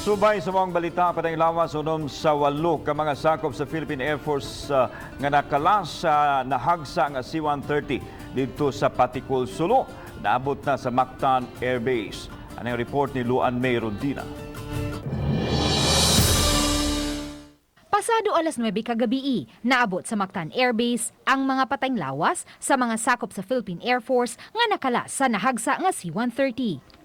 Subay sa mga balita patayng lawas unom sa 8 ka mga sakop sa Philippine Air Force nga nakalas sa nahagsa nga C-130 dito sa Paticul, Sulu. Naabot na sa Mactan Air Base. Ano yung report ni Luan May Rondina? Pasado alas 9 kagabi, naabot sa Mactan Air Base ang mga patayng lawas sa mga sakop sa Philippine Air Force nga nakalas sa nahagsa nga C-130.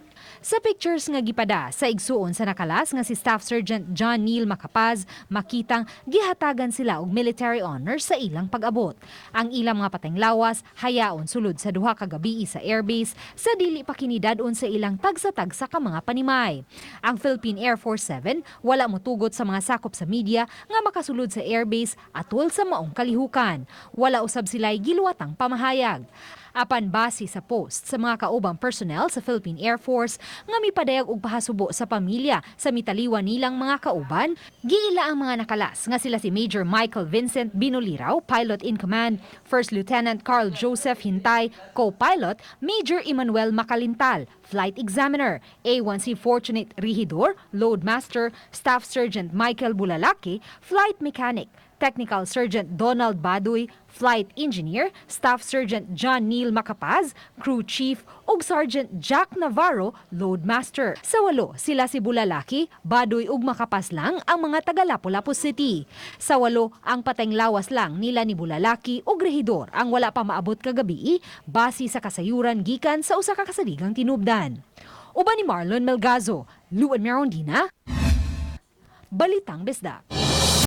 Sa pictures nga gipada sa igsuon sa nakalas nga si Staff Sergeant John Neil Macapaz, makitang gihatagan sila og military honors sa ilang pag-abot. Ang ilang mga patayng lawas hayaon sulod sa duha ka gabi sa airbase sa dili pa kinidadon sa ilang tagsa-tagsa ka mga panimay. Ang Philippine Air Force 7 wala motugot sa mga sakop sa media nga makasulod sa airbase atol sa maong kalihukan. Wala usab sila'y giluwatang pamahayag. Apan base sa post sa mga kaubang personnel sa Philippine Air Force nga mipadayag og pahasubo sa pamilya sa mitaliwan nilang mga kauban, giila ang mga nakalas nga sila si Major Michael Vincent Binolirao, Pilot in Command, First Lieutenant Carl Joseph Hintay, Co-Pilot Major Emmanuel Macalintal, Flight Examiner, A1C Fortunate Rigidor, Loadmaster, Staff Sergeant Michael Bulalaki, Flight Mechanic, Technical Sergeant Donald Baduy, Flight Engineer, Staff Sergeant John Neil Macapaz, Crew Chief, ug Sergeant Jack Navarro, Loadmaster. Sa 8, sila si Bulalaki, Baduy ug Macapaz lang ang mga taga Lapu-Lapu City. Sa 8, ang patayng lawas lang nila ni Bulalaki ug Rehidor ang wala pa maabot kagabi, base sa kasayuran gikan sa usa ka kasaligang tinubdan. Uban ni Marlon Melgazo, Luan May Rondina, Balitang Bisdak.